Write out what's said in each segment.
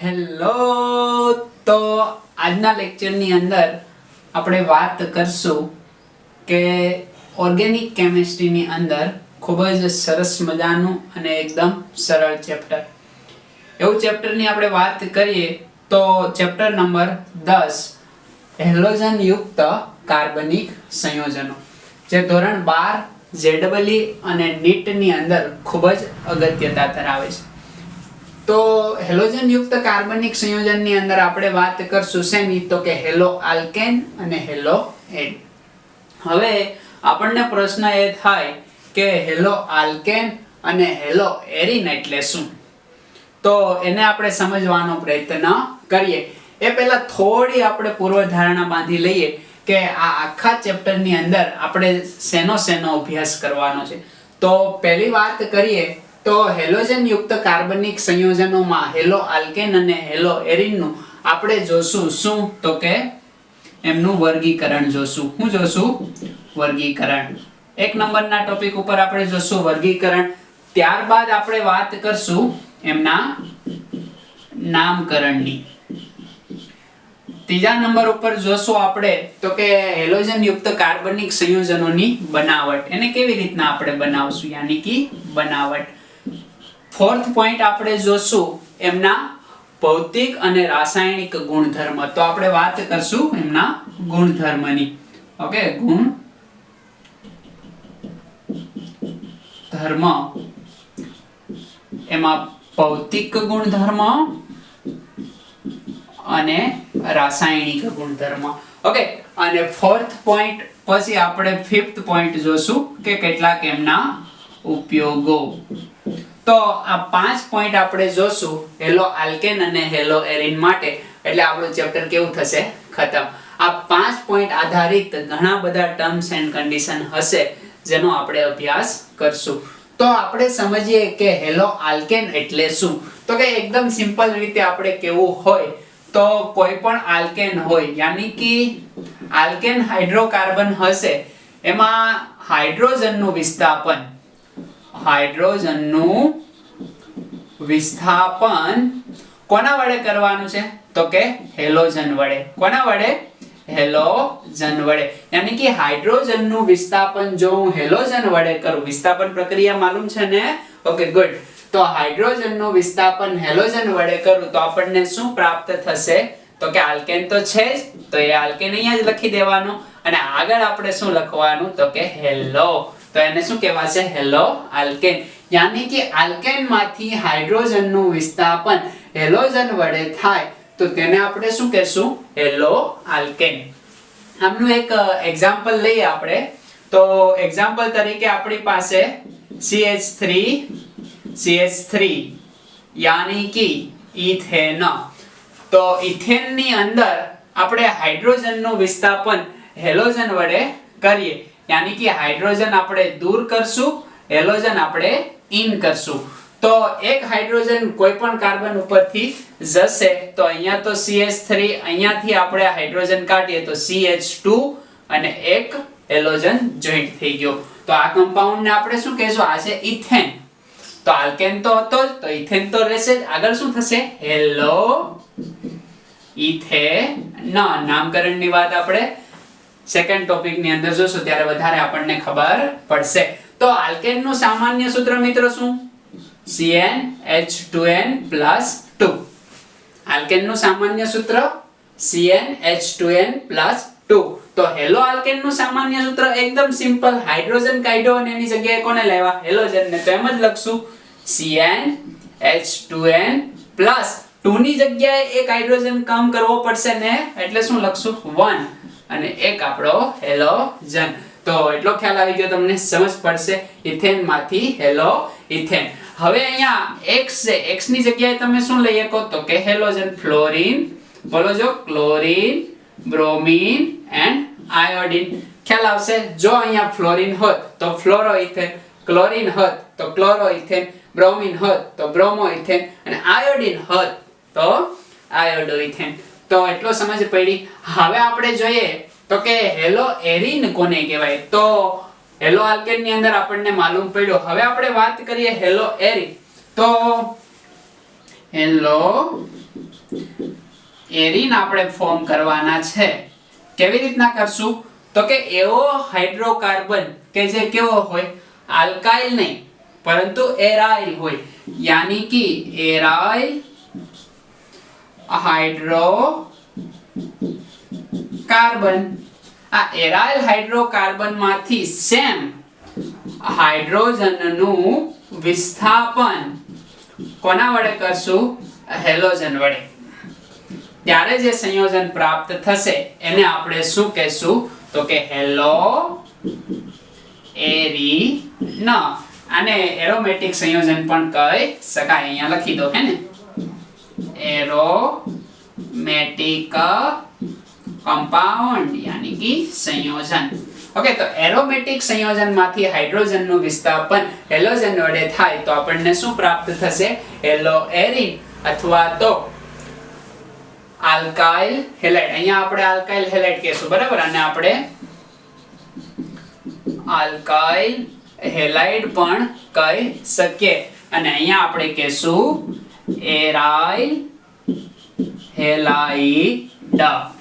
Hello, તો આજના લેક્ચરની અંદર આપણે વાત કરશું કે ઓર્ગેનિક કેમિસ્ટ્રીની અંદર ખૂબ જ સરસ મજાનું અને એકદમ સરળ ચેપ્ટર, એવું ચેપ્ટરની આપણે વાત કરીએ તો ચેપ્ટર નંબર 10 હેલોજન યુક્ત કાર્બનિક સંયોજનો, જે ધોરણ 12 જેડબલઈ અને નીટની અંદર ખૂબ જ અગત્યતા ધરાવે છે. તો હેલોજન યુક્ત કાર્બનિક સંયોજનની અંદર આપણે વાત કરશું શેની, તો કે હેલો આલ્કેન અને હેલો એરીન. હવે આપણને પ્રશ્ન એ થાય કે હેલો આલ્કેન અને હેલો એરીન એટલે શું, તો એને આપણે સમજવાનો પ્રયત્ન કરીએ. એ પહેલા થોડી આપણે પૂર્વધારણા બાંધી લઈએ કે આ આખા ચેપ્ટરની અંદર આપણે શેનો અભ્યાસ કરવાનો છે. તો પહેલી વાત કરીએ તો હેલોજન યુક્ત કાર્બનિક સંયોજનોમાં હેલો આલ્કેન અને હેલો એરીનનું આપણે જોશું શું, તો કે એમનું વર્ગીકરણ જોશું. શું જોશું? વર્ગીકરણ. એક નંબરના ટોપિક ઉપર આપણે જોશું વર્ગીકરણ. ત્યારબાદ આપણે વાત કરશું એમના નામકરણની. ત્રીજા નંબર ઉપર જોશું આપણે તો કે હેલોજન યુક્ત કાર્બનિક સંયોજનોની બનાવટ, એને કેવી રીતના આપણે બનાવશું, યાની કે બનાવટ. ફોર્થ પોઈન્ટ આપણે જોશું એમના ભૌતિક અને રાસાયણિક ગુણધર્મ. તો આપણે વાત કરશું એમના ગુણધર્મની. ઓકે, ગુણધર્મ, એમાં ભૌતિક ગુણધર્મ અને રાસાયણિક ગુણધર્મ. ઓકે, અને ફોર્થ પોઈન્ટ પછી આપણે ફિફ્થ પોઈન્ટ જોશું કે કેટલાક એમના ઉપયોગો. તો આ 5 પોઈન્ટ આપણે જોશું હેલો આલ્કેન અને હેલો એરીન માટે, એટલે આપણું ચેપ્ટર કેવું થશે? ખતમ. આ 5 પોઈન્ટ આધારિત ઘણા બધા ટર્મ્સ એન્ડ કન્ડિશન હશે જેનો આપણે અભ્યાસ કરશું. તો આપણે સમજીએ કે હેલો આલ્કેન એટલે શું. તો કે એકદમ સિમ્પલ રીતે આપણે કેવું હોય તો કોઈ પણ આલ્કેન હોય, યાની કે આલ્કેન હાઇડ્રોકાર્બન હશે, એમાં હાઇડ્રોજનનું વિસ્થાપન કોના વડે કરવાનું છે, તો કે હેલોજન વડે. કોના વડે? હેલોજન વડે. યાની કે હાઇડ્રોજનનું વિસ્થાપન જો હું હેલોજન વડે કરું, વિસ્થાપન પ્રક્રિયા માલુમ છે ને? Okay, good. તો હાઇડ્રોજનનું વિસ્થાપન હેલોજન વડે કરું તો આપણને શું પ્રાપ્ત થશે, તો કે આલ્કેન તો છે જ, તો એ આલ્કેન અહીંયા જ લખી દેવાનું અને આગળ આપણે શું લખવાનું, તો કે હેલો. તો એને શું કહેવાશે? Hello alkane. યાની કે આલ્કેન માંથી હાઇડ્રોજનનું વિસ્થાપન હેલોજન વડે થાય તો તેને આપણે શું કહેશું? Hello alkane. આમનું એક એક્ઝામ્પલ લઈએ આપણે. તો એક્ઝામ્પલ તરીકે આપણી પાસે CH3 યાની કે ઇથેન. તો ઇથેન ની અંદર આપણે હાઇડ્રોજનનું વિસ્થાપન હેલોજન વડે કરીએ, યાની કે હાઇડ્રોજન આપણે દૂર કરશું, હેલોજન આપણે ઇન કરશું. તો એક હાઇડ્રોજન કોઈ પણ કાર્બન ઉપરથી જશે તો અહીંયા તો CH3, અહીંયાથી આપણે હાઇડ્રોજન કાઢીએ તો CH2 અને એક હેલોજન જોઈન્ટ થઈ ગયો. તો આ કમ્પાઉન્ડને આપણે શું કહેશું? આ છે ઇથેન. તો આલ્કેન તો હતો જ, તો ઇથેન તો રહેશે જ. આગળ શું થશે? Hello ethane. નામકરણની વાત આપણે સેકન્ડ ટોપિક ની અંદર જોશું ત્યારે વધારે આપણને ખબર પડશે. તો આલ્કેન નું સામાન્ય સૂત્ર મિત્રો શું? CnH2n+2. આલ્કેન નું સામાન્ય સૂત્ર CnH2n+2. તો હેલો આલ્કેન નું સામાન્ય સૂત્ર એકદમ સિમ્પલ. હાઇડ્રોજન કાઢ્યો અને એની જગ્યાએ કોને લાવ્યા? હેલોજન ને. તો એમ જ લખશું CnH2n+2 ની જગ્યાએ એક હાઇડ્રોજન કામ કરવો પડશે ને, એટલે શું લખશું? 1 અને એક આપણો હેલોજન. તો એટલો ખ્યાલ આવી ગયો, તમને સમજ પડશે. ઇથેન માંથી હેલો ઇથેન. હવે અહીંયા X છે, X ની જગ્યાએ તમે શું લઈ શકો, તો કે હેલોજન. ફ્લોરીન, બોલો જો, ક્લોરીન, બ્રોમીન એન્ડ આયોડીન. ખ્યાલ આવશે? જો અહીંયા ફ્લોરીન હોત તો ફ્લોરોઇથેન, ક્લોરીન હોત તો ક્લોરોઇથેન, બ્રોમીન હોત તો બ્રોમોઇથેન અને આયોડીન હોત તો આયોડોઇથેન. તો એટલો સમજ પડી. હવે આપણે જોઈએ તો કે હેલો એરીન કોને કહેવાય. તો હેલો આલ્કેન ની અંદર આપણને માલુમ પડ્યો. હવે આપણે વાત કરીએ હેલો એરીન. તો હેલો એરીન આપણે ફોર્મ કરવાના છે. કેવી રીતના કરશું? તો કે એવો હાઇડ્રોકાર્બન કે જે કેવો હોય, આલ્કાઇલ નહીં પરંતુ એરાઇલ હોય, યાની કે એરાઇલ હાઇડ્રોકાર્બન. આ એરાઇલ હાઇડ્રોકાર્બન માંથી સેમ હાઇડ્રોજનનું વિસ્થાપન કોના વડે કરશું? હેલોજન વડે. ત્યારે જે સંયોજન પ્રાપ્ત થશે એને આપણે શું કહેશું? તો કે હેલો એરીન. આને એરોમેટિક સંયોજન પણ કહી શકાય. અહીંયા લખી દો હે ને, એરોમેટિક કમ્પાઉન્ડ યાની કે સંયોજન. ઓકે, તો એરોમેટિક સંયોજનમાંથી હાઇડ્રોજનનું વિસ્થાપન હેલોજન વડે થાય તો આપણને શું પ્રાપ્ત થશે? હેલોએરીન અથવા તો આલ્કાઇલ હેલાઇડ. અહીંયા આપણે આલ્કાઇલ હેલાઇડ કહેશું, બરાબર? અને આપણે આલ્કાઇલ હેલાઇડ પણ કહી શકીએ. અને અહીંયા આપણે કહેશું એરાઇલ હેલાઇડ.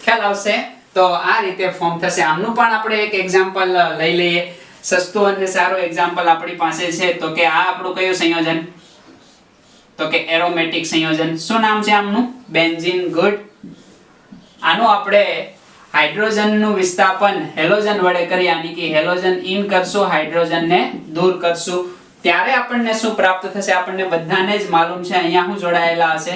ખ્યાલ આવશે? તો આ રીતે ફોર્મ થશે. આમનું પણ આપણે એક એક્ઝામ્પલ લઈ લઈએ. સસ્તું અને સારું એક્ઝામ્પલ આપણી પાસે છે. તો કે આ આપણું કયું સંયોજન? તો કે એરોમેટિક સંયોજન. શું નામ છે આમનું? બેન્ઝીન. ગુડ. આનું આપણે હાઇડ્રોજનનું વિસ્થાપન હેલોજન વડે કરી, યાની કે હેલોજન ઇન કરશું, હાઇડ્રોજનને દૂર કરશું, ત્યારે આપણને શું પ્રાપ્ત થશે? આપણને બધાને જ માલુમ છે. અહીંયા શું જોડાયેલા હશે?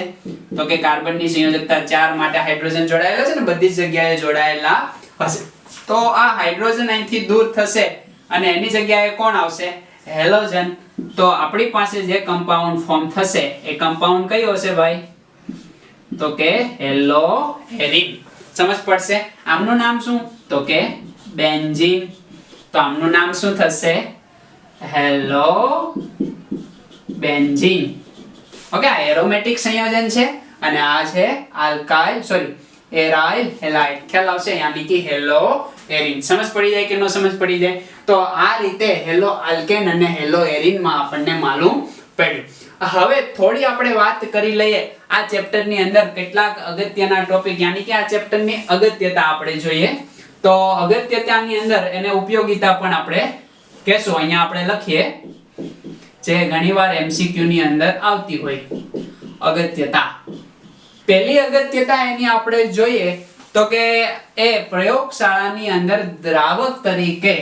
તો કે કાર્બનની સંયોજકતા 4 માટે હાઇડ્રોજન જોડાયેલા છે ને, બધી જ જગ્યાએ જોડાયેલા હશે. તો આ હાઇડ્રોજન અહીંથી દૂર થશે અને એની જગ્યાએ કોણ આવશે? હેલોજન. તો આપણી પાસે જે કમ્પાઉન્ડ ફોર્મ થશે એ કમ્પાઉન્ડ કયો હશે ભાઈ? તો કે હેલોએરીન. સમજ પડશે? આમનું નામ શું? તો કે બેન્ઝીન. તો આમનું નામ શું થશે? Hello benzene. ઓકે, આ એરોમેટિક સંયોજન છે અને આ છે એરાઇલ હેલાઇડ. ખ્યાલ આવશે? યાની કે હેલોએરીન. સમજ પડી જાય કે ન સમજ પડી જાય? તો આ રીતે હેલો આલ્કેન અને હેલોએરીન માં આપણને માલુમ પડ્યું. હવે થોડી આપણે વાત કરી લઈએ આ ચેપ્ટર ની અંદર કેટલાક અગત્યના ટોપિક, યાની કે આ ચેપ્ટર ની અગત્યતા આપણે જોઈએ. તો અગત્યતાની અંદર એને ઉપયોગિતા પણ આપણે કહેશું. અહીંયા આપણે લખીએ જે ઘણીવાર MCQ ની અંદર આવતી હોય. અગત્યતા. પહેલી અગત્યતા એની આપણે જોઈએ તો કે એ પ્રયોગશાળાની અંદર દ્રાવક તરીકે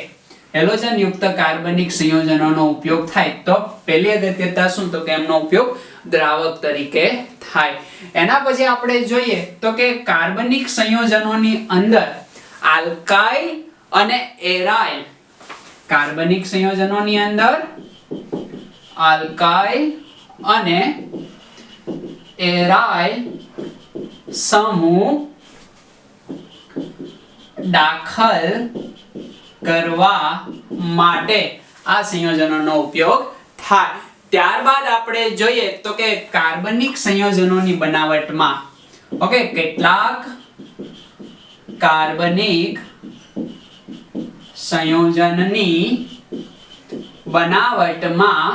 હેલોજન યુક્ત કાર્બનિક સંયોજનોનો ઉપયોગ થાય. તો પહેલી અગત્યતા શું? તો કે એમનો ઉપયોગ દ્રાવક તરીકે થાય. એના પછી આપણે જોઈએ તો કે કાર્બનિક સંયોજનોની અંદર આલ્કાઇલ અને એરાઇલ, કાર્બનિક સંયોજનોની અંદર આલ્કાઇલ અને એરાઇલ સમૂહ દાખલ કરવા માટે આ સંયોજનોનો ઉપયોગ થાય. ત્યારબાદ આપણે જોઈએ તો કે કાર્બનિક સંયોજનોની બનાવટમાં ઓકે કેટલાક કાર્બનિક સંયોજનની બનાવટમાં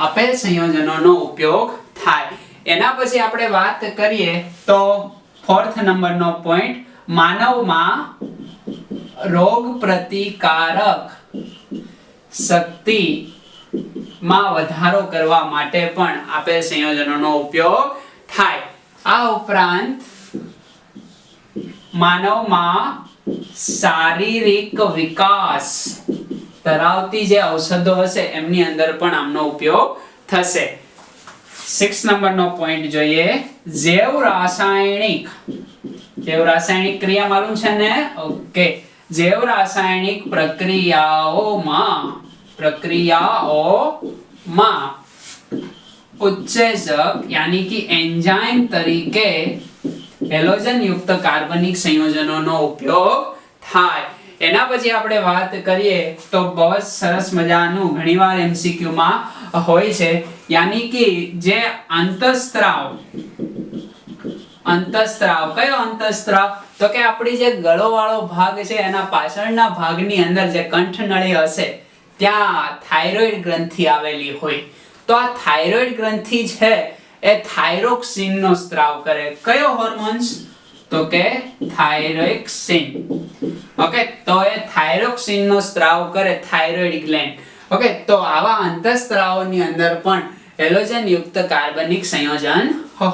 આપેલ સંયોજનોનો ઉપયોગ થાય. એના પછી આપણે વાત કરીએ તો 4th નંબરનો પોઈન્ટ, માનવમાં રોગ પ્રતિકારક શક્તિમાં વધારો કરવા માટે પણ આપેલ સંયોજનોનો ઉપયોગ થાય. આ ઉપરાંત માનવમાં શારીરિક વિકાસ ધરાવતી જે ઔષધો હશે એમની અંદર પણ આમનો ઉપયોગ થશે. 6 નંબરનો પોઈન્ટ જોઈએ, જૈવ રાસાયણિક ક્રિયા માલુમ છે ને? ઓકે, જૈવ રાસાયણિક પ્રક્રિયાઓમાં ઉત્સેચક યાની કે એન્ઝાઇમ તરીકે હેલોજન યુક્ત કાર્બનિક સંયોજનોનો ઉપયોગ થાય. એના પછી આપણે વાત કરીએ તો બહુ જ સરસ મજાનું ઘણીવાર MCQ માં હોય છે, યાની કે જે અંતઃસ્ત્રાવ. કયો અંતઃસ્ત્રાવ? તો કે આપણી જે ગળોવાળો ભાગ છે એના પાછળના ભાગની અંદર જે કંઠનળી હશે ત્યાં થાઇરોઇડ ગ્રંથિ આવેલી હોય. તો આ થાઇરોઇડ ગ્રંથિ છે એ થાઇરોક્સિન નો સ્ત્રાવ કરે. કયો હોર્મોન્સ? તો કે થાઇરોક્સિન. ઓકે, તો એ થાઇરોક્સિન નો સ્ત્રાવ કરે થાઇરોઇડ ગ્લેન્ડ. ઓકે, તો આવા અંતઃસ્ત્રાવોની અંદર પણ હેલોજન યુક્ત કાર્બનિક સંયોજન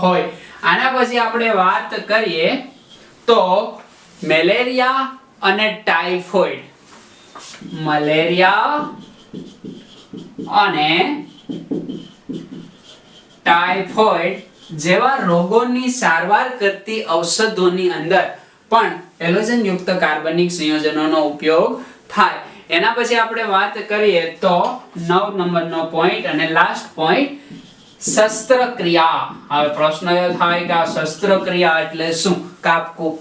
હોય. આના પછી આપણે વાત કરીએ તો મેલેરિયા અને ટાઇફોઇડ. મલેરિયા અને ટાઇફોઇડ જેવા રોગોની સારવાર કરતી ઔષધોની અંદર પણ હેલોજન યુક્ત કાર્બનિક સંયોજનોનો ઉપયોગ થાય. એના પછી આપણે વાત કરીએ તો 9 નંબરનો પોઈન્ટ અને લાસ્ટ પોઈન્ટ શસ્ત્રક્રિયા. હવે પ્રશ્ન એ થાય કે આ શસ્ત્રક્રિયા એટલે શું? કાપકૂપ.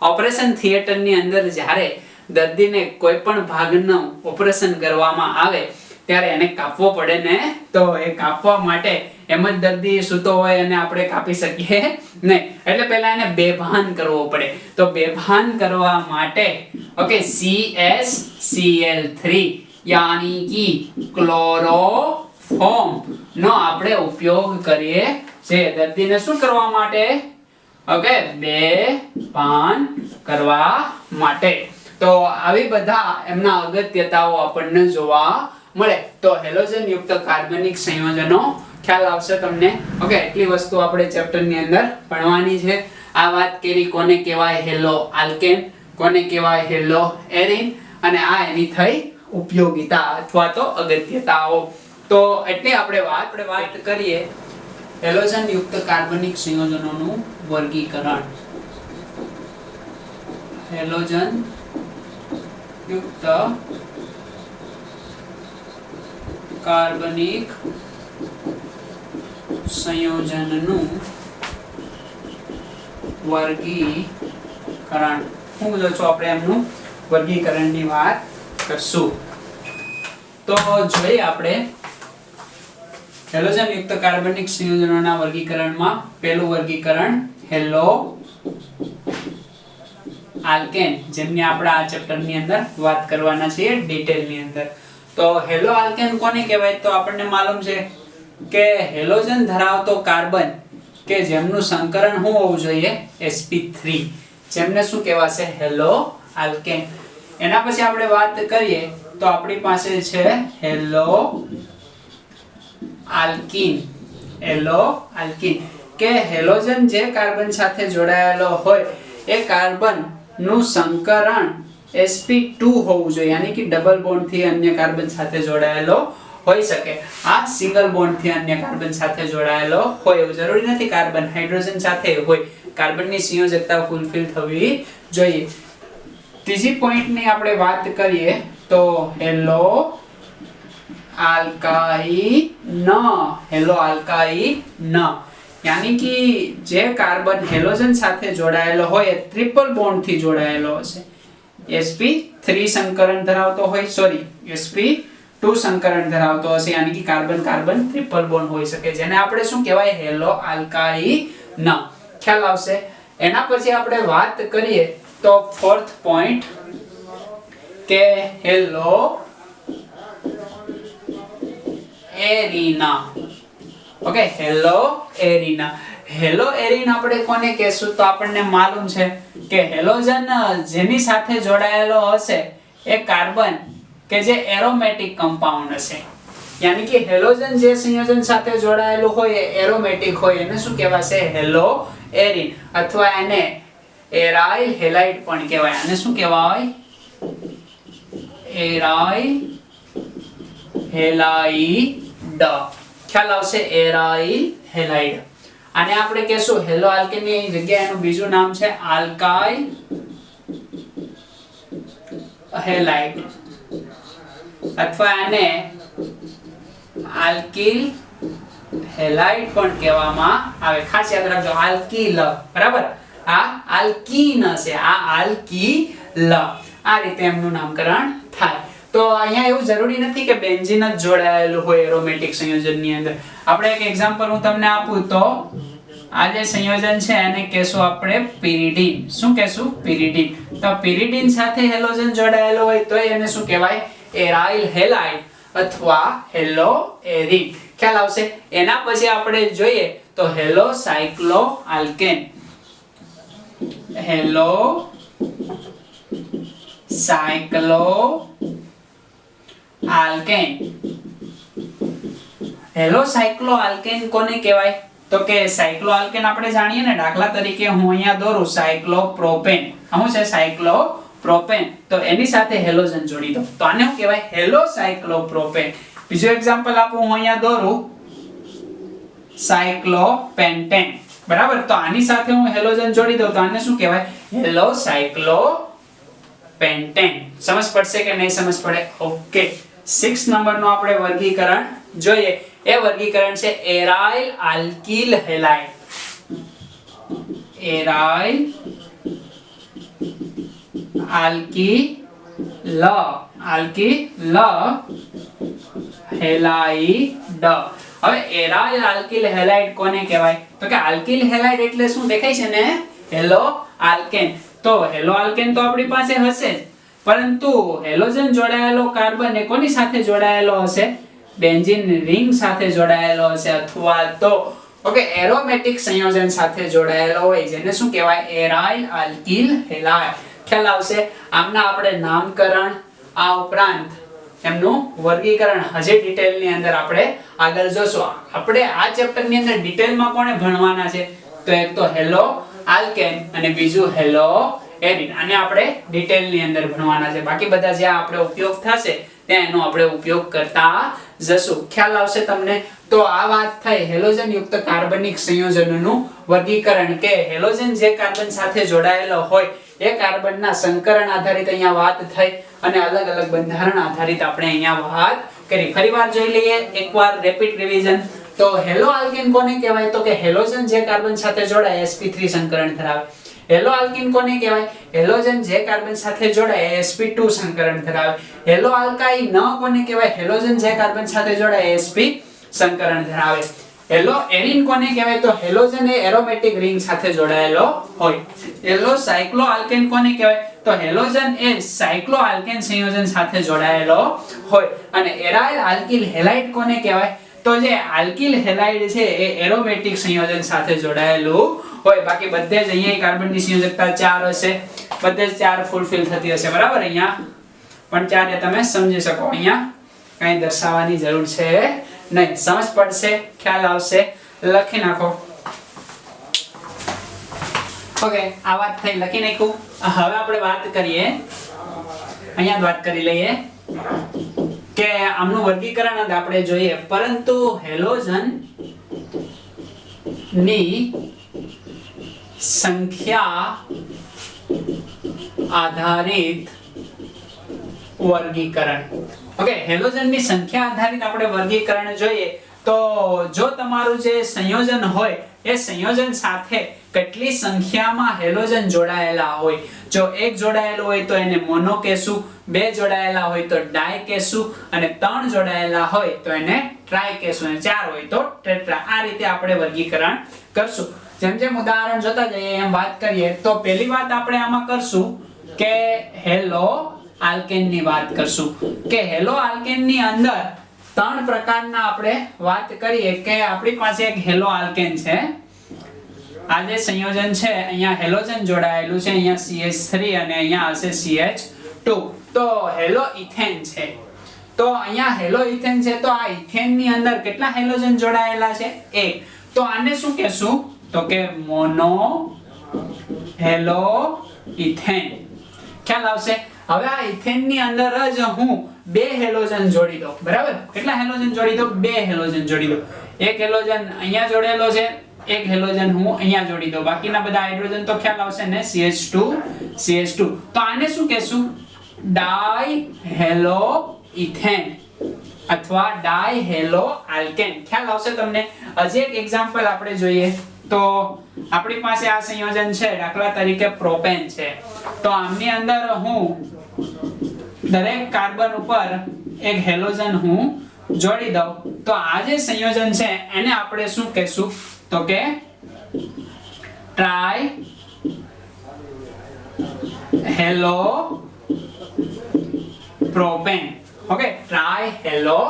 ઓપરેશન થિયેટરની અંદર જ્યારે દર્દીને કોઈ પણ ભાગનું ઓપરેશન કરવામાં આવે ત્યારે એને કાપવો પડે ને, તો એ કાપવા માટે એમ જ દર્દી સૂતો હોય અને આપણે કાપી શકીએ નહીં, એટલે પહેલા એને બેભાન કરવો પડે. તો બેભાન કરવા માટે ઓકે CaCl3 યાની કે ક્લોરોફોર્મ નો આપણે ઉપયોગ કરીએ છીએ દર્દીને શું કરવા માટે? ઓકે, બેભાન કરવા માટે. તો આવી બધા એમના અગત્યતાઓ આપણને જોવા મળે. તો હેલોજન યુક્ત કાર્બનિક સંયોજનો ખ્યાલ આવશે તમને. ઓકે, એટલી વસ્તુ આપણે ચેપ્ટર ની અંદર ભણવાની છે. આ વાત કરી કોને કહેવાય હેલો આલ્કેન, કોને કહેવાય હેલો એરિન, અને આ એની થઈ ઉપયોગિતા અથવા તો અગત્યતાઓ. તો એટલી આપણે વાત કરીએ હેલોજન યુક્ત કાર્બનિક સંયોજનોનું વર્ગીકરણ. હેલોજન યુક્ત કાર્બનિક સંયોજનનું વર્ગીકરણ. હું બોલો છો આપણે એમનું વર્ગીકરણની વાત કરશું. તો જોઈએ આપણે હેલોજન યુક્ત કાર્બનિક સંયોજનોના વર્ગીકરણમાં પહેલું વર્ગીકરણ હેલો આલ્કેન, જેમની આપણે આ ચેપ્ટર ની અંદર વાત કરવાના છીએ ડિટેલ ની અંદર. તો હેલો આલ્કેન કોને કહેવાય? તો આપણને માલુમ છે કે હેલોજન ધરાવતો કાર્બન કે જેમનું સંકરણ શું હોવું જોઈએ? sp3, જેમને શું કહેવાશે? Hello alkane. એના પછી આપણે વાત કરીએ તો આપણી પાસે છે હેલો આલ્કીન. હેલો આલ્કીન કે હેલોજન જે કાર્બન સાથે જોડાયેલો હોય એ કાર્બન નું સંકરણ sp2 હોવું જોઈએ, યાની કે ડબલ બોન્ડ થી અન્ય કાર્બન સાથે જોડાયેલો હોઈ શકે. આ સિંગલ બોન્ડ થી અન્ય કાર્બન સાથે જોડાયેલો હોય એવું જરૂરી નથી કાર્બન હાઇડ્રોજન સાથે હોય. કાર્બનની સંયોજકતા ફૂલફિલ થવી જોઈએ. ત્રીજી પોઈન્ટ ની આપણે વાત કરીએ તો હેલો આલ્કાઇન. હેલો આલ્કાઇન યાની કે જે કાર્બન હેલોજન સાથે જોડાયેલો હોય એ ટ્રિપલ બોન્ડ થી જોડાયેલો હશે. sp3 સંકરણ ધરાવતો હોય, sp2 સંકરણ ધરાવતો હશે, યાની કે કાર્બન કાર્બન ટ્રિપલ બોન્ડ હોઈ શકે, જેને આપણે શું કહેવાય? Halo alkyne. ખ્યાલ આવશે. એના પછી આપણે વાત કરીએ તો ફોર્થ પોઈન્ટ કે halo arene. Okay, halo arene. Halo arene આપણે કોને કહેશું? તો આપણને માલુમ છે કે હેલોજન જેની સાથે જોડાયેલો હશે એ કાર્બન કે જે એરોમેટિક કમ્પાઉન્ડ હશે, યાની કે હેલોજન જે સંયોજન સાથે જોડાયેલું હોય એ એરોમેટિક હોય, એને શું કહેવાશે? Hello arene. અથવા એને એરાઇલ હેલાઇડ પણ કહેવાય. આને શું કહેવાય? Aryl halide. ખ્યાલ આવશે? Aryl halide. આને આપણે કહેશું હેલો આલ્કેન ની જગ્યાએ એનું બીજું નામ છે આલ્કાઇલ હેલાઇડ, અથવા આને આલ્કિલ હેલાઇડ પણ કહેવામાં આવે. ખાસ યાદ રાખજો આલ્કિલ, બરાબર? આ આલ્કીન છે, આ આલ્કિલ. આ રીતે એમનું નામકરણ થાય. તો અહીંયા એવું જરૂરી નથી કે બેન્ઝીન જ જોડાયેલું હોય એરોમેટિક સંયોજનની અંદર. આપણે એક એક્ઝામ્પલ હું તમને આપું તો આ જે સંયોજન છે એને કહેશું આપણે પિરિડીન. શું કહેશું? પિરિડીન. તો પિરિડીન સાથે હેલોજન જોડાયેલો હોય તો એને શું કહેવાય? એરાઇલ હેલાઇડ અથવા હેલો એરિન. ખ્યાલ આવશે. એના પછી આપણે જોઈએ તો hello સાયક્લો alkane, hello સાયક્લો alkane. Hello સાયક્લો alkane કોને કહેવાય? તો કે સાયક્લો આલ્કેન આપણે જાણીએ ને, દાખલા તરીકે હું અહીંયા દોરું સાયક્લોપ્રોપેન. શું છે સાયક્લોપ્રોપેન? તો એની સાથે હેલોજન જોડી દો તો આને શું કહેવાય? હેલો સાયક્લોપ્રોપેન. બીજું એક્ઝામ્પલ આપું, હું અહીંયા દોરું સાયક્લોપેન્ટેન. બરાબર, તો આની સાથે હું હેલોજન જોડી દઉં તો આને શું કહેવાય? Hello cyclopentane. સમજ પડશે કે નહીં સમજ પડે? ઓકે, 6 નંબરનું આપણે વર્ગીકરણ જોઈએ. એ વર્ગીકરણ છે aryl alkyl halide. Aryl alkyl halide. હવે એરાઇલ આલ્કિલ હેલાઇડ કોને કહેવાય? તો કે આલ્કિલ હેલાઇડ એટલે શું દેખાય છે ને? Hello alkane. તો હેલો આલ્કેન તો આપણી પાસે હશે જ, પરંતુ હેલોજન જોડાયેલો કાર્બન એ કોની સાથે જોડાયેલો હશે? બેન્ઝીન રિંગ સાથે જોડાયેલો હશે, અથવા તો ઓકે એરોમેટિક સંયોજન સાથે જોડાયેલો હોય, જેને શું કહેવાય? Aryl alkyl halide. ખ્યાલ આવશે? આમના આપણે નામકરણ, આ ઉપરાંત એમનું વર્ગીકરણ હજી ડિટેલની અંદર આપણે આગળ જોશું. આપણે આ ચેપ્ટરની અંદર ડિટેલમાં કોને ભણવાના છે? તો એક તો હેલો આલ્કેન અને બીજું હેલો એરિન. આને આપણે ડિટેલની અંદર ભણવાના છે. બાકી બધા જ્યાં આપણે ઉપયોગ થશે ત્યાં એનો આપણે ઉપયોગ કરતા જશું. ખ્યાલ આવશે તમને? તો આ વાત થઈ હેલોજન યુક્ત કાર્બનિક સંયોજનોનું વર્ગીકરણ, કે હેલોજન જે કાર્બન સાથે જોડાયેલો હોય એ કાર્બનના સંકરણ આધારિત અહીંયા વાત થઈ, અને અલગ અલગ બંધારણ આધારિત આપણે અહીંયા વાત કરી. ફરીવાર જોઈ લઈએ, એકવાર રેપિડ રિવિઝન. તો હેલો આલ્કેન કોને કહેવાય? તો કે હેલોજન જે કાર્બન સાથે જોડાય sp3 સંકરણ ધરાવે. હેલો આલ્કીન કોને કહેવાય? હેલોજન જે કાર્બન સાથે જોડાય sp2 સંકરણ ધરાવે. હેલો આલ્કાઈ ન કોને કહેવાય? હેલોજન જે કાર્બન સાથે જોડાય sp સંકરણ ધરાવે. હેલો એરિન કોને કહેવાય? તો હેલોજન એ એરોમેટિક રિંગ સાથે જોડાયેલો હોય. હેલો સાયક્લો આલ્કેન કોને કહેવાય? તો હેલોજન એ સાયક્લો આલ્કેન સંયોજન સાથે જોડાયેલો હોય. અને એરાઇલ આલ્કિલ હેલાઇડ કોને કહેવાય? તો જે આલ્કિલ હેલાઇડ છે એ એરોમેટિક સંયોજન સાથે જોડાયેલું હોય. બાકી બધે જ અહીંયા કાર્બનની સંયોજકતા 4 હશે, બધે જ 4 ફૂલફિલ થતી હશે. બરાબર, અહીંયા પણ 4 એ તમે સમજી શકો, અહીંયા કઈ દર્શાવવાની જરૂર છે નહીં. સમજ પડશે? ખ્યાલ આવશે? લખી નાખો. ઓકે, આ વાત થઈ, લખી નાખ્યું. હવે આપણે વાત કરીએ, અહીંયા વાત કરી લઈએ કે આમનું વર્ગીકરણ આપણે જોઈએ. પરંતુ હેલોજન ની સંખ્યા આધારિત વર્ગીકરણ. ઓકે, હેલોજનની સંખ્યા આધારિત આપણે વર્ગીકરણ જોઈએ. તો જો તમારું જે સંયોજન હોય એ સંયોજન સાથે કેટલી સંખ્યામાં હેલોજન જોડાયેલા હોય, જો એક જોડાયેલું હોય તો એને મોનો કહેશું, બે જોડાયેલા હોય તો ડાય કહેશું, અને ત્રણ જોડાયેલા હોય તો એને ટ્રાય કહેશું, અને ચાર હોય તો ટેટ્રા. આ રીતે આપણે વર્ગીકરણ કરશું. જેમ જેમ ઉદાહરણ જોતા જઈએ એમ વાત કરીએ. તો પહેલી વાત આપણે આમાં કરશું કે હેલો આલ્કેન ની વાત કરશું, કે હેલો આલ્કેન ની અંદર ત્રણ પ્રકારના આપણે વાત કરીએ કે આપણી પાસે એક હેલો આલ્કેન છે. આ જે સંયોજન છે અહીંયા હેલોજન જોડાયેલું છે, અહીંયા CH3 અને અહીંયા હશે CH2. તો હેલો ઇથેન છે. તો અહીંયા હેલો ઇથેન છે, તો આ ઇથેન ની અંદર કેટલા હેલોજન જોડાયેલા છે? એક. તો આને શું કહેશું? તો કે મોનો હેલો ઇથેન. ખ્યાલ આવશે? હવે આ ઇથેન ની અંદર જ હું બે હેલોજન જોડી દઉં. બરાબર, કેટલા હેલોજન જોડી દઉં? બે હેલોજન જોડી દઉં. એક હેલોજન અહીંયા જોડેલો છે, એક હેલોજન હું અહીંયા જોડી દઉં. બાકીના બધા હાઇડ્રોજન તો ખ્યાલ આવશે ને, CH2 CH2. તો આને શું કહેશું? ડાઈ હેલો ઇથેન અથવા ડાઈ હેલો આલ્કેન. ખ્યાલ આવશે તમને? હજી એક એક્ઝામ્પલ આપણે જોઈએ. તો આપણી પાસે આ સંયોજન છે, દાખલા તરીકે પ્રોપેન છે. તો આમની અંદર હું દરેક કાર્બન ઉપર એક હેલોજન હું જોડી દઉં. તો આ જે સંયોજન છે એને આપણે શું કહેશું? તો કે try hello propane. Okay, try hello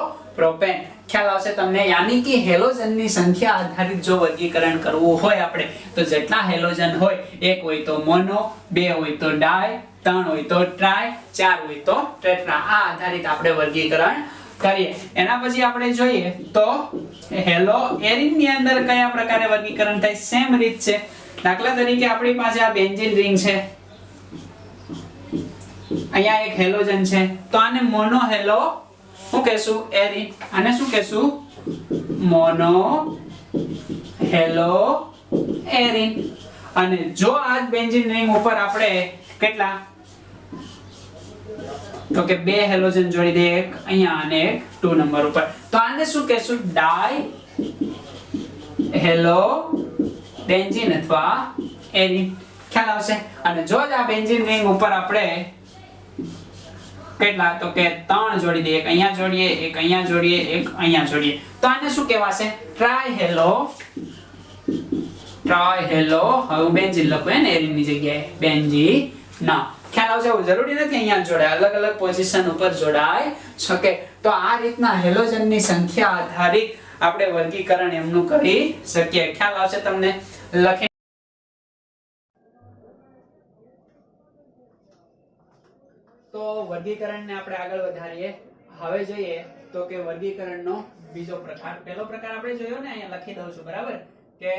propane. ખ્યાલ આવશે તમને? યાની કે હેલોજનની સંખ્યા આધારિત જો વર્ગીકરણ કરવું હોય આપણે, તો જેટલા હેલોજન હોય, એક હોય તો મોનો, બે હોય તો ડાય, ત્રણ હોય તો ટ્રાય, ચાર હોય તો ટેટ્રા. આ આધારિત આપણે વર્ગીકરણ કરીએ. એના પછી આપણે જોઈએ તો હેલો એરિન ની અંદર કયા પ્રકારે વર્ગીકરણ થાય? સેમ રીત છે. દાખલા તરીકે આપણી પાસે આ બેન્ઝીન રિંગ છે, અહીંયા એક હેલોજન છે, તો આને મોનો હેલો શું કહેશું? એરિન. આને શું કહેશું? Mono hello arene. અને જો આ બેન્ઝીન રિંગ ઉપર આપણે કેટલા, તો કે બે હેલોજન જોડી દે, એક અહીંયા અને એક 2 નંબર ઉપર, તો આને શું કહેશું? ડાય હેલો બેન્ઝીન અથવા એરિન. ખ્યાલ આવશે? અને જો આ બેન્ઝીન રિંગ ઉપર આપણે કેટલા, તો કે 3 જોડી દે, એક અહીંયા જોડીએ, એક અહીંયા જોડીએ, એક અહીંયા જોડીએ, તો આને શું કહેવાશે? Try hello. હવે બેન્ઝીન લખું ને એરિન ની જગ્યાએ, બેન્ઝીન ના. ખ્યાલ આવશે? એવું જરૂરી નથી અહીંયા જોડાય, અલગ અલગ પોઝિશન ઉપર જોડાય શકે. તો આ રીતના હેલોજનની સંખ્યા આધારિત આપણે વર્ગીકરણ એમનું કરી શકીએ. ખ્યાલ આવશે તમને? લખી તો વર્ગીકરણને આપણે આગળ વધારીએ. હવે જોઈએ તો કે વર્ગીકરણનો બીજો પ્રકાર. પહેલો પ્રકાર આપણે જોયો ને, અહીંયા લખી દઉં છું, બરાબર, કે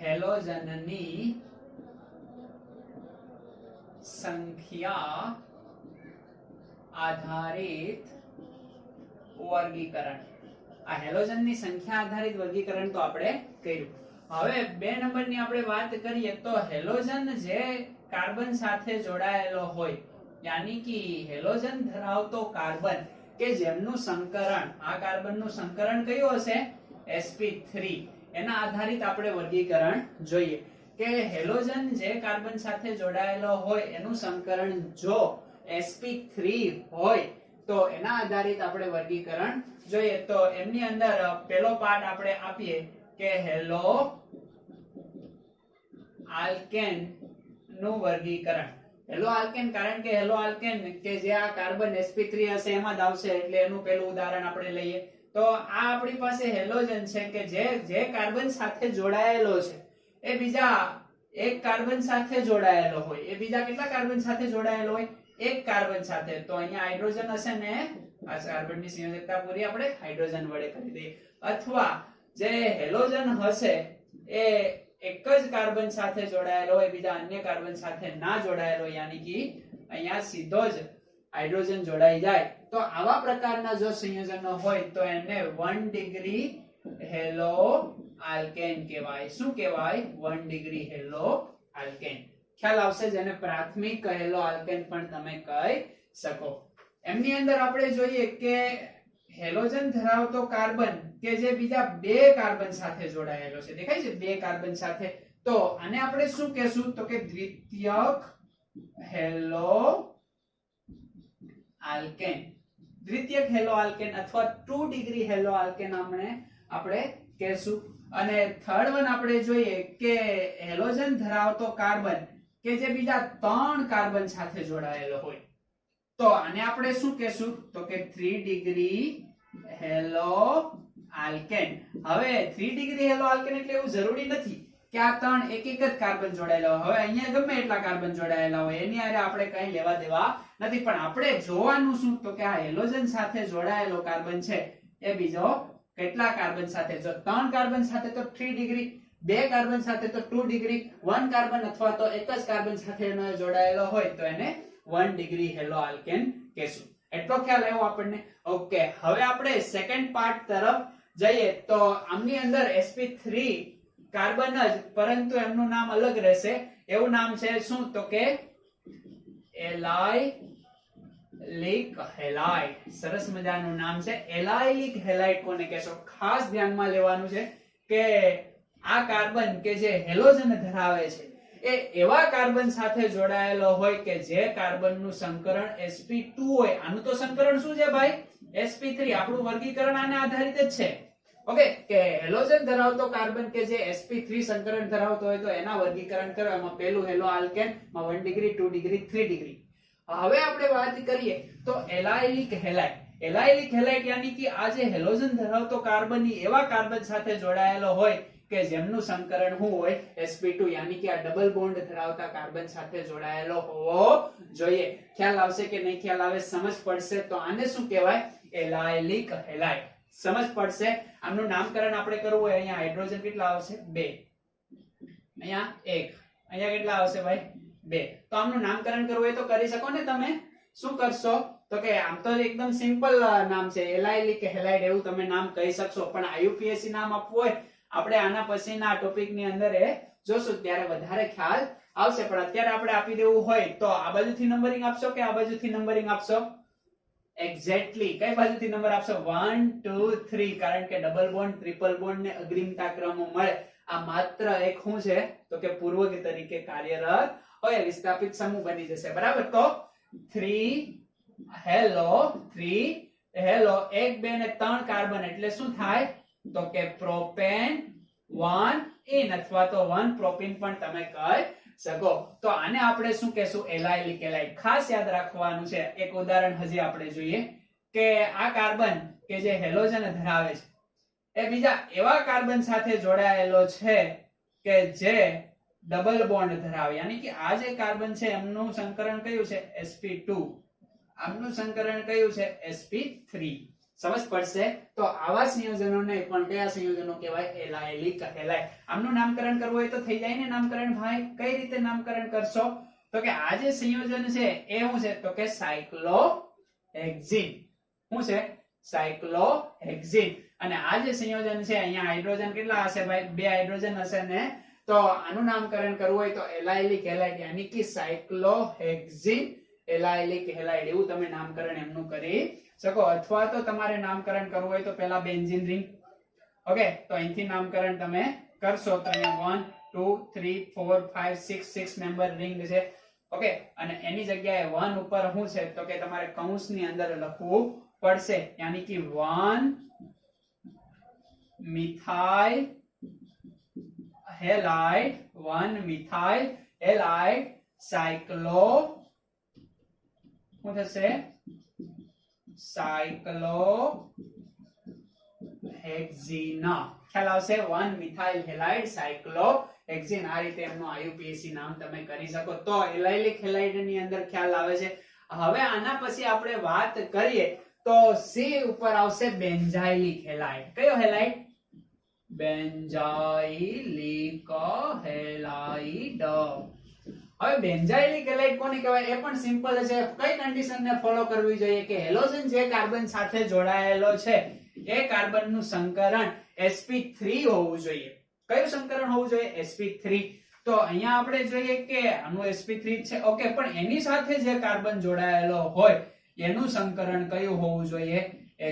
હેલોજનની સંખ્યા આધારિત વર્ગીકરણ. આ હેલોજનની સંખ્યા આધારિત વર્ગીકરણ તો આપણે કર્યું. હવે 2 નંબરની આપણે વાત કરીએ તો હેલોજન જે કાર્બન સાથે જોડાયેલો હોય, યાની કે હેલોજન ધરાવતો કાર્બન કે જેમનું સંકરણ, આ કાર્બનનું સંકરણ કયું હશે? sp3. એના આધારિત આપણે વર્ગીકરણ જોઈએ કે હેલોજન જે કાર્બન સાથે જોડાયેલો હોય એનું સંકરણ જો sp3 હોય તો એના આધારિત આપણે વર્ગીકરણ જોઈએ. તો એમની અંદર પહેલો પાર્ટ આપણે આપીએ કે હેલો આલ્કેન નું વર્ગીકરણ. હેલો આલ્કેન, કારણ કે હેલો આલ્કેન કે જે આ કાર્બન sp3 હશે એમાં જ આવશે, એટલે એનું પહેલું ઉદાહરણ આપણે લઈએ. તો આ આપણી પાસે હેલોજન છે કે જે કાર્બન સાથે જોડાયેલો છે, એ બીજા એક કાર્બન સાથે જોડાયેલો હોય. એ બીજા કેટલા કાર્બન સાથે જોડાયેલો હોય? એક કાર્બન સાથે. તો અહીંયા હાઇડ્રોજન હશે ને, આ કાર્બનની સંયોજકતા પૂરી આપણે હાઇડ્રોજન વડે કરી દઈએ. અથવા જે હેલોજન હશે એ એક જ કાર્બન સાથે જોડાયેલો હોય, બીજા અન્ય કાર્બન સાથે ના જોડાયેલો, યાની કે અહીંયા સીધો જ હાઇડ્રોજન જોડાઈ જાય, તો આવા પ્રકારના જો સંયોજનો હોય તો એને 1 ડિગ્રી હેલો આલ્કેન કહેવાય. શું કહેવાય? 1 ડિગ્રી હેલો આલ્કેન. ખ્યાલ આવશે? જેને પ્રાથમિક હેલો આલ્કેન પણ તમે કહી શકો. એમની અંદર આપણે જોઈએ કે હેલોજન ધરાવતો કાર્બન કે જે બીજા 2 કાર્બન સાથે જોડાયેલો છે, દેખાય છે? 2 કાર્બન સાથે. તો આને આપણે શું કહેશું? તો કે દ્વિતીયક હેલો આલ્કેન. દ્વિતીયક હેલો આલ્કેન અથવા 2 ડિગ્રી હેલો આલ્કેન આપણે કહેશું. અને થર્ડ વન આપણે જોઈએ કે હેલોજન ધરાવતો કાર્બન કે જે બીજા 3 કાર્બન સાથે જોડાયેલો હોય, તો આને આપણે શું કહેશું? તો કે 3 ડિગ્રી હેલો આલ્કેન. હવે 3 ડિગ્રી હેલો આલ્કેન એટલે એવું જરૂરી નથી કે આ 3 એક જ કાર્બન જોડાયેલા હોય. હવે અહીંયા ગમે એટલા કાર્બન જોડાયેલા હોય, એની હારે આપણે કઈ લેવા દેવા નથી. પણ આપણે જોવાનું શું? તો કે આ હેલોજન સાથે જોડાયેલો કાર્બન છે એ બીજો કેટલા કાર્બન સાથે? જો 3 કાર્બન સાથે તો 3 ડિગ્રી, 2 કાર્બન સાથે તો 2 ડિગ્રી, 1 કાર્બન અથવા તો એક જ કાર્બન સાથે જોડાયેલો હોય તો એને 1 ડિગ્રી હેલો આલ્કેન કહેશું. એટલો ખ્યાલ આવ્યો આપણને? ઓકે, હવે આપણે સેકન્ડ પાર્ટ તરફ જઈએ. તો આમની અંદર sp3 કાર્બન જ, પરંતુ એમનું નામ અલગ રહેશે. એવું નામ છે શું? તો કે એલાઇલિક હેલાઇડ. સરસ મજાનું નામ છે. એલાઇલિક હેલાઇડ કોને કહેશો? ખાસ ધ્યાનમાં લેવાનું છે કે આ કાર્બન કે જે હેલોજન ધરાવે છે એ એવા કાર્બન સાથે જોડાયેલો હોય કે જે કાર્બનનું સંકરણ sp2 હોય. આનું તો સંકરણ શું છે ભાઈ? sp3. આપણું વર્ગીકરણ આને આધારિત જ છે. ઓકે, કે હેલોજન ધરાવતો કાર્બન કે જે sp3 સંકરણ ધરાવતો હોય તો એના વર્ગીકરણ કરો. એમાં પહેલું હેલો આલ્કેન માં 1 ડિગ્રી, 2 ડિગ્રી, 3 ડિગ્રી. હવે આપણે વાત કરીએ તો એલાઇલિક હેલાઇડ. એલાયલિક હેલાઇડ યાની કે આ જે હેલોજન ધરાવતો કાર્બન એવા કાર્બન સાથે જોડાયેલો હોય કે જેમનું સંકરણ શું હોય sp2 યાની કે આ ડબલ બોન્ડ ધરાવતા કાર્બન સાથે જોડાયેલો હોવો જોઈએ. ખ્યાલ આવશે કે નહીં ખ્યાલ આવે? સમજ પડશે તો આને શું કહેવાય? એલાયલિક હેલાઇડ. સમજ પડશે? આમનું નામકરણ આપણે કરવું હોય, અહીંયા હાઇડ્રોજન કેટલા આવશે? 2, અહીંયા 1, અહીંયા કેટલા આવશે ભાઈ? 2. તો આમનું નામકરણ કરવું હોય તો કરી શકો ને તમે. શું કરશો? તો કે આમ તો એકદમ સિમ્પલ નામ છે, એલાયલિક હેલાઇડ એવું તમે નામ કહી શકશો, પણ IUPAC નામ આપવું હોય આપણે આના પછીના ટોપિક ની અંદર એ જોશું ત્યારે વધારે ખ્યાલ આવશે. પણ અત્યારે આપણે આપી દેવું હોય તો આ બાજુથી નંબરિંગ આપશો કે આ બાજુથી નંબરિંગ આપશો? એક્ઝેક્ટલી કઈ બાજુથી નંબર આપશો? 1 2 3. કારણ કે ડબલ બોન્ડ ટ્રિપલ બોન્ડ ને અગ્રિમતા ક્રમ મળે. આ માત્ર એક શું છે તો કે પૂર્વક તરીકે કાર્યરત હોય, વિસ્થાપિત સમૂહ બની જશે. બરાબર? તો 3 હેલો 1 2 ને 3 કાર્બન એટલે શું થાય? તો કે પ્રોપેન 1 ઇન અથવા તો 1 પ્રોપીન પણ તમે કહી શકો. તો આને આપણે શું કહેશું? એલાયલિક હેલાઇડ. ખાસ યાદ રાખવાનું છે. એક ઉદાહરણ હજી આપણે જોઈએ કે આ કાર્બન કે જે હેલોજન ધરાવે છે એ બીજા એવા કાર્બન સાથે જોડાયેલો છે કે જે ડબલ બોન્ડ ધરાવે, યાની કે આ જે કાર્બન છે એમનું સંકરણ કયું છે? sp2. આમનું સંકરણ કયું છે? sp3. સમજ પડશે? તો આવા સંયોજનોને પણ કયા સંયોજનો કહેવાય? એલાયલિક હેલાઇડ. આમનું નામકરણ કરવું હોય તો થઈ જાય ને નામકરણ ભાઈ? કઈ રીતે નામકરણ કરશો? તો કે આ જે સંયોજન છે એ શું છે? તો કે સાયક્લોહેક્ઝીન. શું છે? સાયક્લોહેક્ઝીન. અને આ જે સંયોજન છે અહીંયા હાઇડ્રોજન કેટલા હશે ભાઈ? 2 હાઇડ્રોજન હશે ને. તો આનું નામકરણ કરવું હોય તો એલાયલિક હેલાઇડ યાની કે સાયક્લોહેક્ઝીન એલાયલિક હેલાઇડ એવું તમે નામકરણ એમનું કરી શકો. અથવા તો તમારે નામકરણ કરવું હોય તો પહેલા બેન્ઝીન રિંગ. ઓકે, તો અહીંથી નામકરણ તમે કરશો તો અહીંયા 1 2 3 4 5 6 6 મેમ્બર રિંગ છે. ઓકે, અને એની જગ્યાએ 1 ઉપર શું છે તો કે તમારે કૌંસની અંદર લખવું પડશે, યાની કે 1 મિથાઇલ હેલાઇડ 1 મિથાઇલ હેલાઇડ સાયક્લો શું થશે? સાયક્લોહેક્ઝીન. ખ્યાલ આવશે? 1 મિથાઇલ હેલાઇડ સાયક્લોહેક્ઝીન. આ રીતે એમનું IUPAC નામ તમે કરી શકો. તો એલાયલિક હેલાઇડ ની અંદર ખ્યાલ આવે છે. હવે આના પછી આપણે વાત કરીએ તો C ઉપર આવશે બેન્ઝાઇલિક હેલાઇડ. કયો હેલાઇડ? Benzylic halide. હવે બેન્ઝાઇલિક હેલાઇડ કોને કહેવાય? એ પણ સિમ્પલ છે. કઈ કન્ડિશન ને ફોલો કરવી જોઈએ કે હેલોજન જે કાર્બન સાથે જોડાયેલો છે એ કાર્બનનું સંકરણ sp3 હોવું જોઈએ. કયું સંકરણ હોવું જોઈએ? sp3. તો અહીંયા આપણે જોઈએ કે આનું sp3 છે. ઓકે, પણ એની સાથે જે કાર્બન જોડાયેલો હોય એનું સંકરણ કયું હોવું જોઈએ?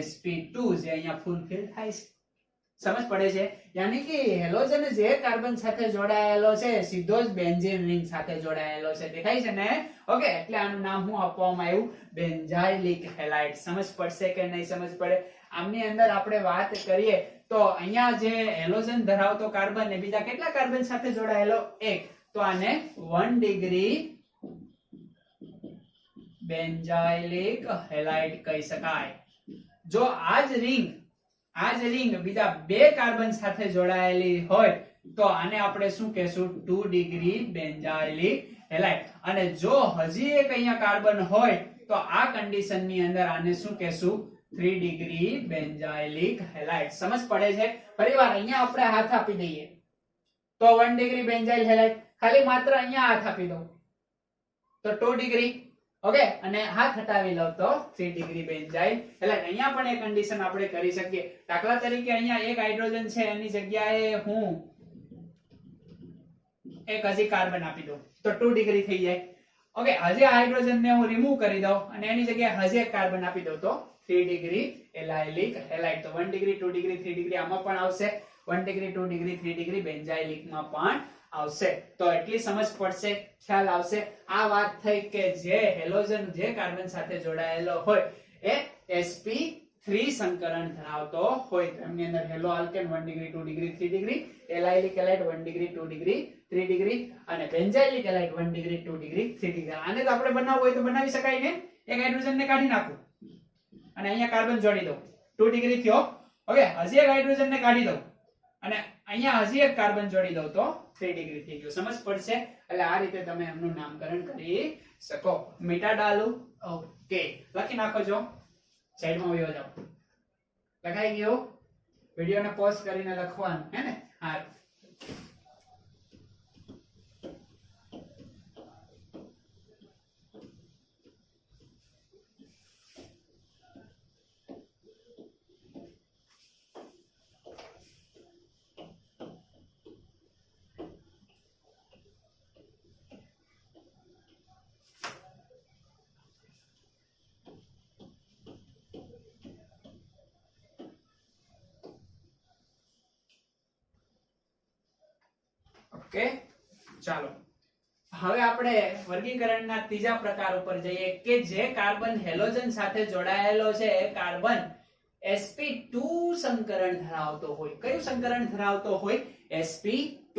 sp2, જે અહીંયા ફૂલફિલ થાય છે. સમજ પડે છે? યાની કે હેલોજન જે કાર્બન સાથે જોડાયેલો છે સીધો જ બેન્ઝીન રિંગ સાથે જોડાયેલો છે. દેખાય છે ને? ઓકે, એટલે આનું નામ શું આપવામાં આવ્યું? Benzylic halide. સમજ પડશે કે નહીં સમજ પડે? આમની અંદર આપણે વાત કરીએ તો અહીંયા જે હેલોજન ધરાવતો કાર્બન ને બીજા કેટલા કાર્બન સાથે જોડાયેલો? 1. તો આને 1 ડિગ્રી બેન્ઝાઇલિક હેલાઇડ કહી શકાય. જો આ જ રિંગ બીજા 2 કાર્બન સાથે જોડાયેલી હોય તો આને આપણે શું કહેશું? 2 ડિગ્રી બેન્ઝાઇલિક હેલાઇડ. અને જો હજી એક અહીંયા કાર્બન હોય તો આ કન્ડિશન ની અંદર આને શું કહેશું? 3 ડિગ્રી બેન્ઝાઇલિક હેલાઇડ. સમજ પડે છે? ફરીવાર અહીંયા આપણે હાથ આપી દઈએ તો 1 ડિગ્રી બેન્ઝાઇલ હેલાઇડ. ખાલી માત્ર અહીંયા હાથ આપી દો તો 2 ડિગ્રી. ઓકે, અને હાથ હટાવી લો તો 3 ડિગ્રી બેન્ઝાઇલ હેલાઇડ. અહીંયા પણ એક કન્ડિશન આપણે કરી શકીએ. દાખલા તરીકે અહીંયા એક હાઇડ્રોજન છે એની જગ્યાએ હું એક હજી કાર્બન આપી દઉં તો 2 ડિગ્રી થઈ જાય. ઓકે, હજી આ હાઇડ્રોજન ને હું રિમૂવ કરી દઉં અને એની જગ્યાએ હજી એક કાર્બન આપી દઉં તો 3 ડિગ્રી એલાયલિક હેલાઇડ. તો 1 ડિગ્રી 2 ડિગ્રી 3 ડિગ્રી આમાં પણ આવશે. 1 ડિગ્રી 2 ડિગ્રી 3 ડિગ્રી બેન્ઝાઇલિક માં પણ આવશે. તો એટલી સમજ પડશે, ખ્યાલ આવશે. આ વાત થઈ કે જે હેલોજન જે કાર્બન સાથે જોડાયેલો હોય એ sp3 સંકરણ ધરાવતો હોય. એમની અંદર halo alkane 1 degree 2 degree 3 degree, allylic halide 1 degree 2 degree 3 degree અને benzylic halide 1 degree 2 degree 3 degree. આને તો આપણે બનાવવું હોય તો બનાવી શકાય ને. એક હાઇડ્રોજન ને કાઢી નાખો અને અહીંયા કાર્બન જોડી દઉં 2 ડિગ્રી થયો. ઓકે, હજી એક હાઇડ્રોજન ને કાઢી દઉં અને અહીંયા હજી એક કાર્બન જોડી દઉં તો 3 ડિગ્રી થઈ ગયું. સમજ પડશે? એટલે આ રીતે તમે એમનું નામકરણ કરી શકો. મીઠા ડાલુ. ઓકે, લખી નાખો છો. સાઈડમાં વયો જાઓ. લખાઈ ગયો? વિડિયોને પોઝ કરીને લખવાનું હે ને? હા. ઓકે, ચાલો હવે આપણે વર્ગીકરણના ત્રીજા પ્રકાર ઉપર જઈએ કે જે કાર્બન હેલોજન સાથે જોડાયેલો છે એ કાર્બન sp2 સંકરણ ધરાવતો હોય. કયું સંકરણ ધરાવતો હોય? sp2.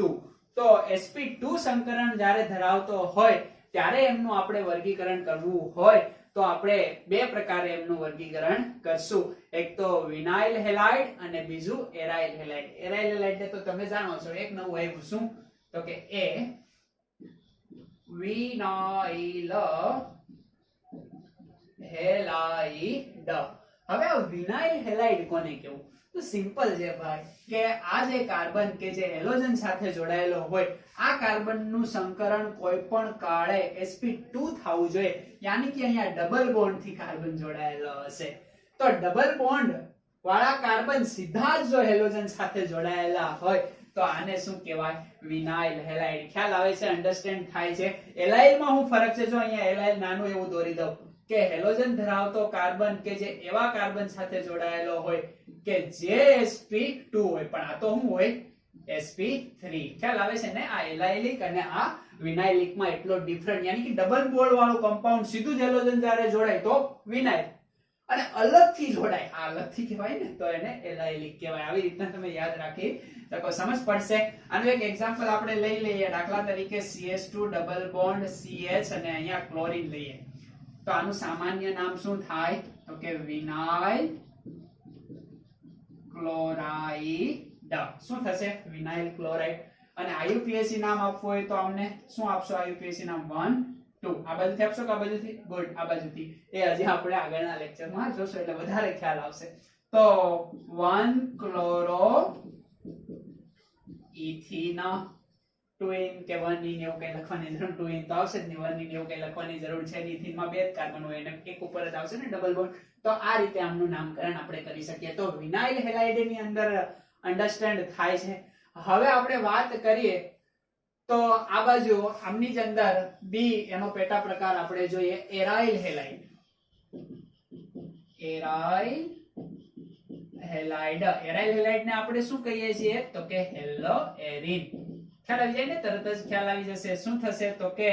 તો sp2 સંકરણ જ્યારે ધરાવતો હોય ત્યારે એમનું આપણે વર્ગીકરણ કરવું હોય તો આપણે બે પ્રકારે એમનું વર્ગીકરણ કરશું. એક તો વિનાઇલ હેલાઇડ અને બીજું એરાઇલ હેલાઇડ. એરાઇલ હેલાઇડ તો તમે જાણો છો, એક નવું આવ્યું શું તો કે એ વિનાઇલ હેલાઇડ. હવે આ વિનાઇલ હેલાઇડ કોને કહેવું? તો સિમ્પલ છે ભાઈ કે આ જે કાર્બન કે જે હેલોજન સાથે જોડાયેલો હોય આ કાર્બનનું સંકરણ કોઈ પણ કાળે sp2 થવું જોઈએ. યાની કે અહીંયા ડબલ બોન્ડ થી કાર્બન જોડાયેલો હશે. તો ડબલ બોન્ડ વાળા કાર્બન સીધા જ જો હેલોજન સાથે જોડાયેલા હોય તો આને શું કહેવાય? Vinyl halide. ખ્યાલ આવે છે? અન્ડરસ્ટેન્ડ થાય છે? એલાઇલ માં શું ફરક છે? જો અહીંયા એલાઇલ નાનું એવું દોરી દઉં કે હેલોજન ધરાવતો કાર્બન કે જે એવા કાર્બન સાથે જોડાયેલો હોય કે જે sp2 હોય, પણ આ તો શું હોય? sp3. ખ્યાલ આવે છે ને? આ એલાઇલિક અને આ વિનાઇલિક માં એટલો ડિફરન્ટ, યાની કે ડબલ બોન્ડ વાળું કમ્પાઉન્ડ સીધું જ હેલોજન જ્યારે જોડાય તો વિનાઇલ, અને અલગથી જોડાય આ અલગથી કહેવાય ને તો એને એલાઇલિક કહેવાય. આવી રીતના તમે યાદ રાખી શકો. સમજ પડશે? આનું એક એક્ઝામ્પલ આપણે લઈ લઈએ. દાખલા તરીકે CH2 ડબલ બોન્ડ CH અને અહીંયા ક્લોરીન લઈએ તો આનું સામાન્ય નામ શું થાય? તો કે વિનાઇલ ક્લોરાઇડ. શું થશે? Vinyl chloride. અને IUPAC નામ આપવું હોય તો અમને શું આપશો? IUPAC નામ 1 2. આ બાજુથી આપશો કે આ બાજુથી? ગુડ, આ બાજુથી. એ હજી આપણે આગળના લેક્ચરમાં જોશું એટલે વધારે ખ્યાલ આવશે. તો 1 ક્લોરો ઇથિન ટુઇન કે 1 ઇન એવું કઈ લખવાની જરૂર, ટુઇન તો આવશે જ નહીં, 1 ઇન એવું કઈ લખવાની જરૂર છે નહીં. ઇથિનમાં બે જ કાર્બન હોય અને એક ઉપર જ આવશે ને ડબલ બોન્ડ. તો આ રીતે આમનું નામકરણ આપણે કરી શકીએ. તો વિનાઇલ હેલાઇડ ની અંદર અન્ડરસ્ટેન્ડ થાય છે. હવે આપણે વાત કરીએ તો આ બાજુ આમની જ અંદર બી એનો પેટા પ્રકાર આપણે જોઈએ, aryl halide. Aryl halide. Aryl halide ને આપણે શું કહીએ છીએ? તો કે હેલો એરિન. ખ્યાલ આવી જાય ને? તરત જ ખ્યાલ આવી જશે. શું થશે? તો કે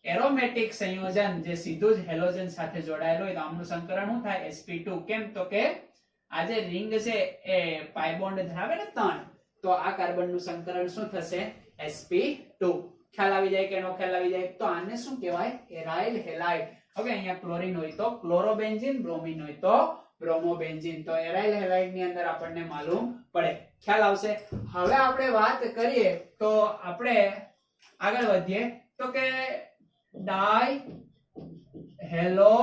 એરોમેટિક સંયોજન જે સીધું જ હેલોજન સાથે જોડાયેલું હોય તો આમનું સંકરણ શું થાય? sp2. કેમ? તો કે આ જે રિંગ છે એ પાઈ બોન્ડ ધરાવે ને 3, તો આ કાર્બનનું સંકરણ શું થશે? sp2. ખ્યાલ આવી જાય કે નો ખ્યાલ આવી જાય? તો આને શું કહેવાય? Aryl halide. હવે અહીંયા ક્લોરીન હોય તો ક્લોરોબેન્ઝીન, બ્રોમિન હોય તો બ્રોમોબેન્ઝીન. તો એરાઇલ હેલાઇડ ની અંદર આપણને માલુમ પડે. ખ્યાલ આવશે? હવે આપણે વાત કરીએ તો આપણે આગળ વધીએ તો કે ડાઈ હેલો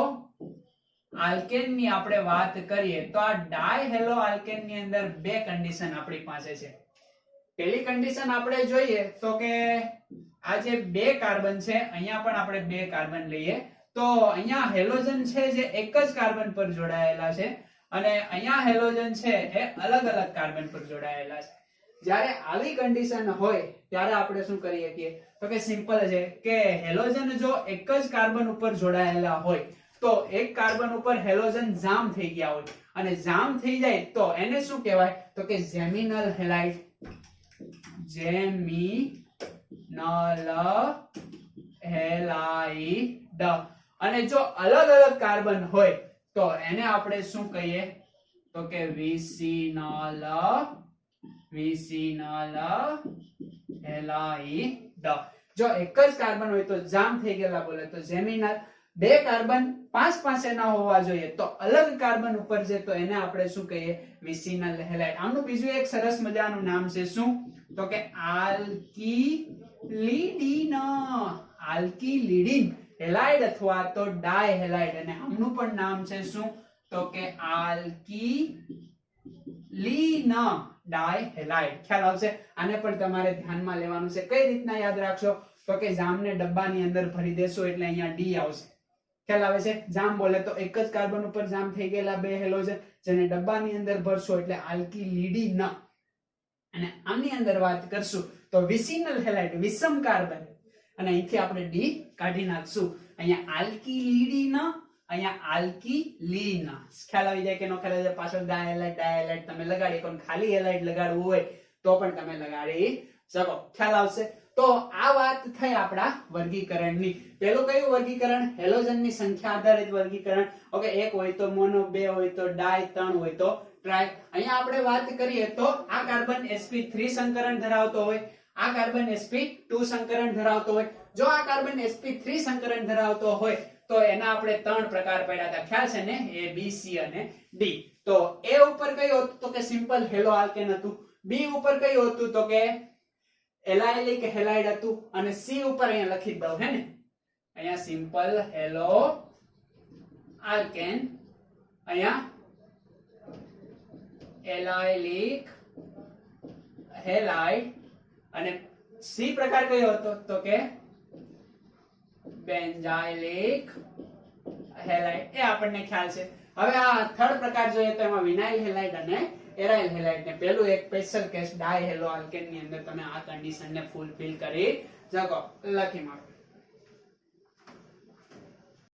આલ્કેન ની આપણે વાત કરીએ તો આ ડાઈ હેલો આલ્કેન ની અંદર બે કન્ડિશન આપણી પાસે છે. પહેલી કન્ડિશન આપણે જોઈએ તો કે આ જે બે કાર્બન છે અહીંયા પણ આપણે બે કાર્બન લઈએ તો અહીંયા હેલોજન છે જે એક જ કાર્બન પર જોડાયેલા છે અને અહીંયા હેલોજન છે એ અલગ અલગ કાર્બન પર જોડાયેલા છે. જ્યારે આવી કન્ડિશન હોય ત્યારે આપણે શું કરીએ છીએ તો કે સિમ્પલ છે કે હેલોજન જો એક જ કાર્બન ઉપર જોડાયેલા હોય તો એક કાર્બન ઉપર હેલોજન જામ થઈ ગયા હોય અને જામ થઈ જાય તો એને શું કહેવાય તો કે જેમિનલ હેલાઇડ. Geminal halide. અને જો અલગ અલગ કાર્બન હોય તો એને આપણે શું કહીએ તો કે વિસિનલ હેલાઇડ. જો એક જ કાર્બન હોય તો જામ થઈ ગયેલા બોલે તો જેમિનલ. બે કાર્બન પાંચ એના હોવા જોઈએ. તો અલગ કાર્બન ઉપર છે તો એને આપણે શું કહીએ? Vicinal halide. આમનું બીજું એક સરસ મજાનું નામ છે. શું? તો કે આલ્કિલિડીન. આલ્કિલિડીન હેલાઇડ અથવા તો ડાયહેલાઇડ. અને આમનું પણ નામ છે શું? તો કે આલ્કિલીન ડાયહેલાઇડ. ખ્યાલ આવશે? આને પણ તમારે ધ્યાનમાં લેવાનું છે. કઈ રીતના યાદ રાખશો? તો કે જામને ડબ્બાની અંદર ભરી દેશો એટલે અહીંયા ડી આવશે. ખ્યાલ આવે છે? જામ બોલે તો એક જ કાર્બન ઉપર જામ થઈ ગયેલા બે હેલોજન, જેને ડબ્બાની અંદર ભરશો એટલે આલ્કિલિડીન. અને આની અંદર વાત કરશું તો વિસિનલ હેલાઇડ, વિષમ કાર્બન. અને અહીંથી આપણે ડી કાઢી નાખશું. અહીંયા આલ્કિલિડીન, અહીંયા આલ્કિલીન. ખ્યાલ આવી જાય કે નો ખ્યાલ આવે? પાછળ ડાયહેલાઇડ તમે લગાડી, પણ ખાલી હેલાઇડ લગાડવું હોય તો પણ તમે લગાડી શકો. ખ્યાલ આવશે? તો આ વાત થઈ આપણા વર્ગીકરણની. પેલું કયું વર્ગીકરણ? હેલોજનની સંખ્યા આધારિત વર્ગીકરણ. ઓકે, એક હોય તો મોનો, બે હોય તો ડાય, ત્રણ હોય તો ટ્રાય. અહીંયા આપણે વાત કરીએ તો આ કાર્બન sp3 સંકરણ ધરાવતો હોય, આ કાર્બન sp2 સંકરણ ધરાવતો હોય. જો આ કાર્બન sp3 સંકરણ ધરાવતો હોય તો એના આપણે ત્રણ પ્રકાર પડ્યા હતા. ખ્યાલ છે ને? A, B, C અને D. તો A ઉપર કયું હતું? તો કે સિમ્પલ હેલો આલ્કેન હતું. B ઉપર કયું હતું? તો કે એલાઇલિક હેલાઇડ હતું. અને C ઉપર અહીંયા લખી દઉં, હે ને? અહીંયા સિમ્પલ હેલો આલ્કેન, અહીંયા એલાઇલિક હેલાઇડ. અને C પ્રકાર કયો હતો? તો કે બેન્ઝાઇલિક હેલાઇડ. એ આપણને ખ્યાલ છે. હવે આ થર્ડ પ્રકાર જોઈએ તો એમાં વિનાઇલ હેલાઇડ અને એરાઇલ હેલાઇડ. ને પેલું એક સ્પેશિયલ કેસ ડાય હેલો આલ્કેન ની અંદર તમે આ કન્ડિશન ને ફૂલફિલ કરી શકો. લખી નાખો.